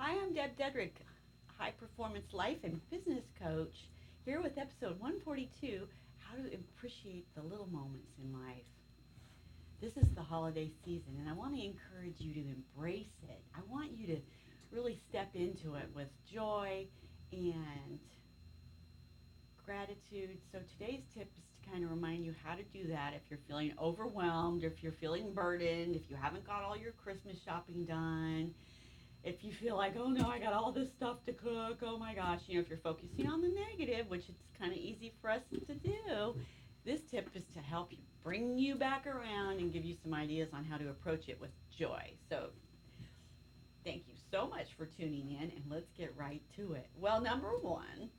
Hi, I'm DebDedrick, high performance life and business coach, here with episode 142, How to Appreciate the Little Moments in Life. This is the holiday season, and I want to encourage you to embrace it. I want you to really step into it with joy and gratitude. So, today's tip is to kind of remind you how to do that if you're feeling overwhelmed, if you're feeling burdened, if you haven't got all your Christmas shopping done, if you feel like, oh no, I got all this stuff to cook, oh my gosh, if you're focusing on the negative, which it's kind of easy for us to do, this tip is to help you bring you back around and give you some ideas on how to approach it with joy. So, thank you so much for tuning in, and let's get right to it. Well, number one,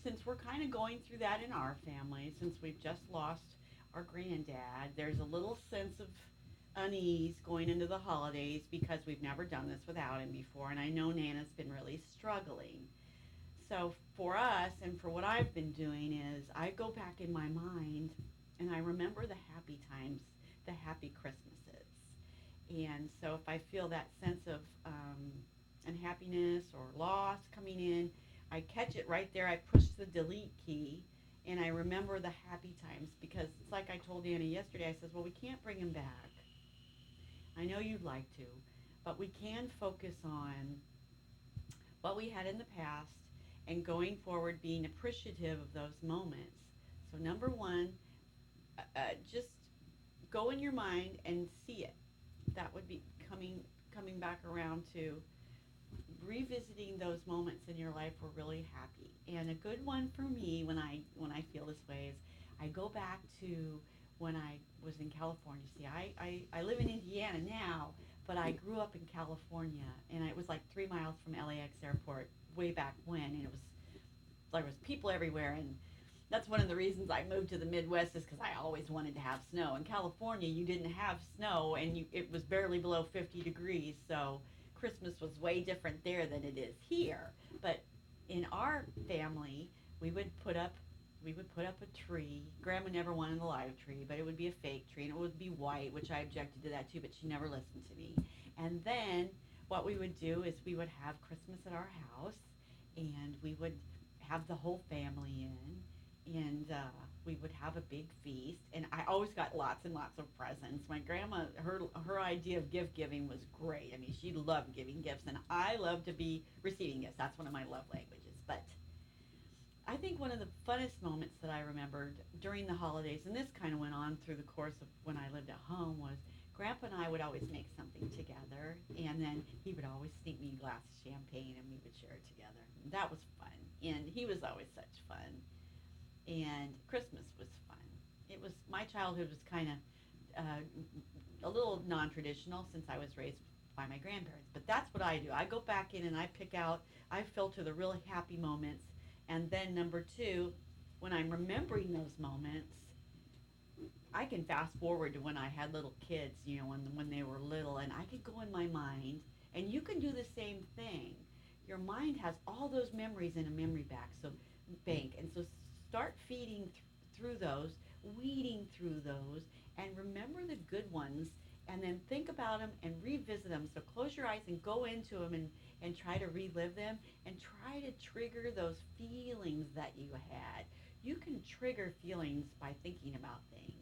since we're kind of going through that in our family, since we've just lost our granddad, there's a little sense of unease going into the holidays because we've never done this without him before, and I know Nana's been really struggling. So for us, and for what I've been doing, is I go back in my mind and I remember the happy times, the happy Christmases. And so if I feel that sense of unhappiness or loss coming in, I catch it right there. I push the delete key and I remember the happy times, because it's like I told Anna yesterday. I says, well, we can't bring him back. I know you'd like to, but we can focus on what we had in the past and going forward being appreciative of those moments. So, number one, just go in your mind and see it. That would be coming back around to revisiting those moments in your life were really happy. And a good one for me when I feel this way is I go back to when I was in California. See, I live in Indiana now, but I grew up in California, and it was like 3 miles from LAX airport way back when, and there was people everywhere, and that's one of the reasons I moved to the Midwest, is because I always wanted to have snow. In California, you didn't have snow, and it was barely below 50 degrees, so Christmas was way different there than it is here. But in our family, we would put up we would put up a tree. Grandma never wanted a live tree, but it would be a fake tree, and it would be white, which I objected to that too, but she never listened to me. And then what we would do is we would have Christmas at our house, and we would have the whole family in, and we would have a big feast. And I always got lots and lots of presents. My grandma, her idea of gift giving was great. I mean, she loved giving gifts, and I love to be receiving gifts. That's one of my love languages. But I think one of the funnest moments that I remembered during the holidays, and this kind of went on through the course of when I lived at home, was Grandpa and I would always make something together, and then he would always sneak me a glass of champagne, and we would share it together. That was fun, and he was always such fun. And Christmas was fun. It was, my childhood was kind of a little non-traditional since I was raised by my grandparents. But that's what I do. I go back in and I pick out. I filter the really happy moments, and then number two, when I'm remembering those moments, I can fast forward to when I had little kids. When they were little, and I could go in my mind, and you can do the same thing. Your mind has all those memories in a memory bank, and so start feeding through those, weeding through those, and remember the good ones, and then think about them and revisit them. So close your eyes and go into them, and try to relive them, and try to trigger those feelings that you had. You can trigger feelings by thinking about things.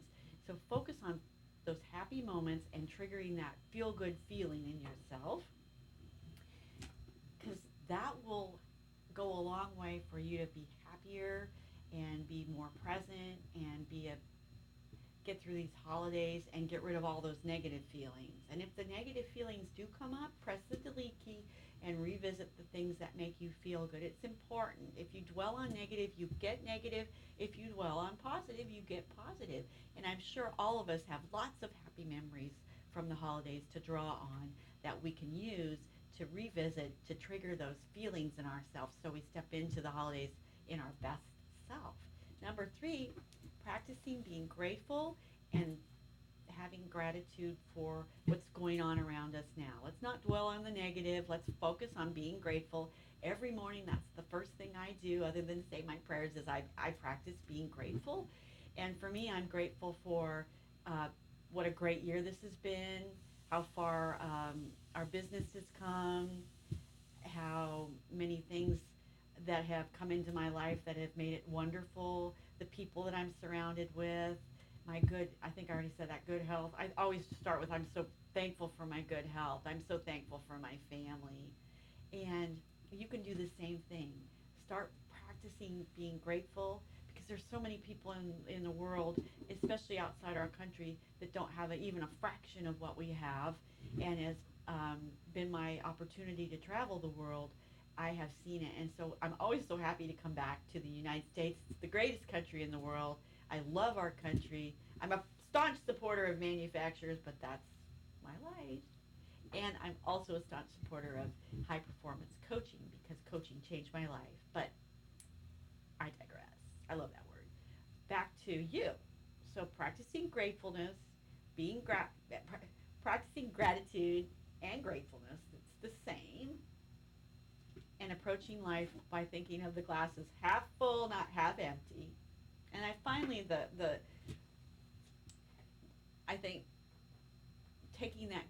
So focus on those happy moments and triggering that feel good feeling in yourself, because that will go a long way for you to be happier and be more present and get through these holidays and get rid of all those negative feelings. And if the negative feelings do come up, press the delete key and revisit the things that make you feel good. It's important. If you dwell on negative, you get negative. If you dwell on positive, you get positive. And I'm sure all of us have lots of happy memories from the holidays to draw on that we can use to revisit, to trigger those feelings in ourselves so we step into the holidays in our best self. Number three, practicing being grateful and having gratitude for what's going on around us now. Let's not dwell on the negative. Let's focus on being grateful. Every morning, that's the first thing I do, other than say my prayers, is I practice being grateful. And for me, I'm grateful for what a great year this has been, how far our business has come, how many things that have come into my life that have made it wonderful, the people that I'm surrounded with, my good, I think I already said that, good health. I always start with I'm so thankful for my good health. I'm so thankful for my family. And you can do the same thing. Start practicing being grateful because there's so many people in the world, especially outside our country, that don't have even a fraction of what we have. And as been my opportunity to travel the world, I have seen it. And so I'm always so happy to come back to the United States. It's the greatest country in the world. I love our country. I'm a staunch supporter of manufacturers, but that's my life. And I'm also a staunch supporter of high performance coaching because coaching changed my life. But I digress. I love that word. Back to you. So practicing gratefulness, practicing gratitude and gratefulness. It's the same. And approaching life by thinking of the glass as half full, not half empty. And I finally I think taking that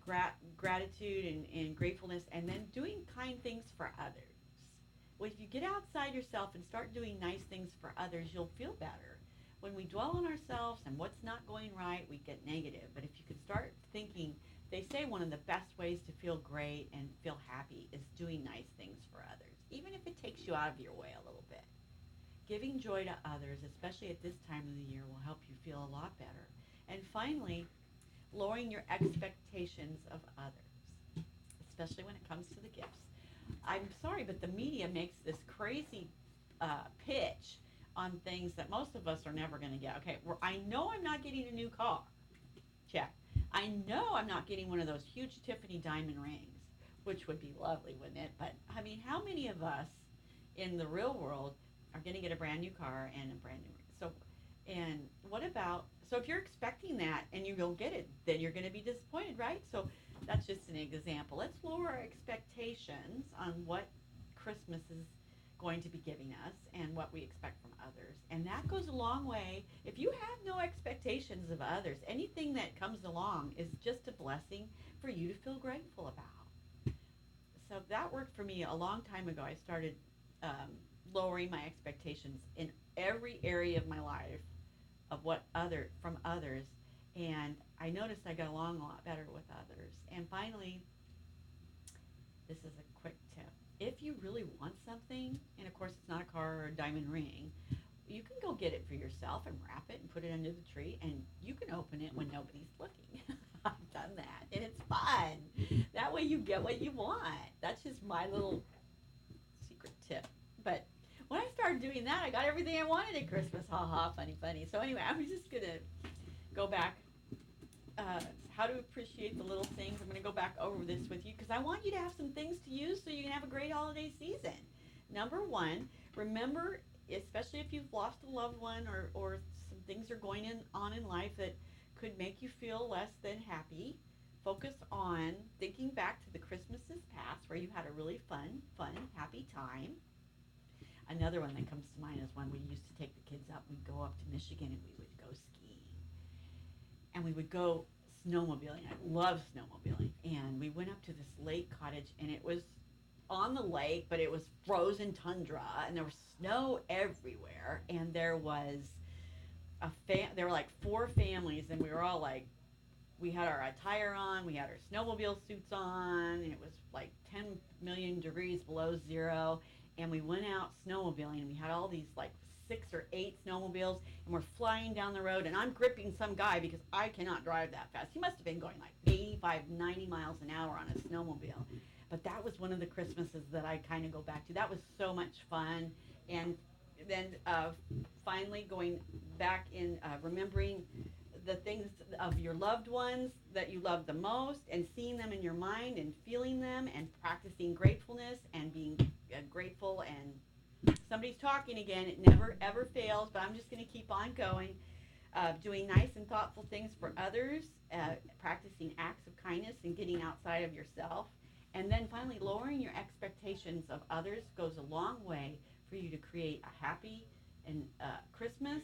gratitude and gratefulness and then doing kind things for others. Well, if you get outside yourself and start doing nice things for others, you'll feel better. When we dwell on ourselves and what's not going right, we get negative. But if you can start thinking, they say one of the best ways to feel great and feel happy is doing nice things for others, even if it takes you out of your way a little bit. Giving joy to others, especially at this time of the year, will help you feel a lot better. And finally, lowering your expectations of others, especially when it comes to the gifts. I'm sorry, but the media makes this crazy pitch on things that most of us are never going to get. Okay, I know I'm not getting a new car. Check. I know I'm not getting one of those huge Tiffany diamond rings, which would be lovely, wouldn't it? But, I mean, how many of us in the real world are going to get a brand new car and a brand new ring? And what about, so if you're expecting that and you don't get it, then you're going to be disappointed, right? So that's just an example. Let's lower our expectations on what Christmas is going to be giving us and what we expect from others. And that goes a long way. If you have no expectations of others, anything that comes along is just a blessing for you to feel grateful about. So that worked for me a long time ago. I started lowering my expectations in every area of my life of from others, and I noticed I got along a lot better with others. And finally, this is a quick tip. If you really want something, and of course it's not a car or a diamond ring, you can go get it for yourself and wrap it and put it under the tree, and you can open it when nobody's looking. I've done that, and it's fun. That way you get what you want. That's just my little secret tip. But when I started doing that, I got everything I wanted at Christmas. Ha ha, funny, funny. So anyway, I'm just going to go back. How to appreciate the little things. I'm going to go back over this with you because I want you to have some things to use so you can have a great holiday season. Number one, remember, especially if you've lost a loved one or some things are going on in life that could make you feel less than happy, focus on thinking back to the Christmases past where you had a really fun, happy time. Another one that comes to mind is when we used to take the kids up. We'd go up to Michigan and we would go skiing. And we would go snowmobiling. I love snowmobiling. And we went up to this lake cottage, and it was on the lake, but it was frozen tundra, and there was snow everywhere. And there was there were like 4 families, and we were all like, we had our attire on, we had our snowmobile suits on, and it was like 10 million degrees below zero. And we went out snowmobiling, and we had all these like 6 or 8 snowmobiles, and we're flying down the road, and I'm gripping some guy because I cannot drive that fast. He must have been going like 85, 90 miles an hour on a snowmobile. But that was one of the Christmases that I kind of go back to. That was so much fun. And then finally going back in remembering the things of your loved ones that you love the most and seeing them in your mind and feeling them and practicing gratefulness and being grateful. And somebody's talking again. It never ever fails, but I'm just going to keep on going. Doing nice and thoughtful things for others, practicing acts of kindness and getting outside of yourself. And then finally, lowering your expectations of others goes a long way for you to create a happy and Christmas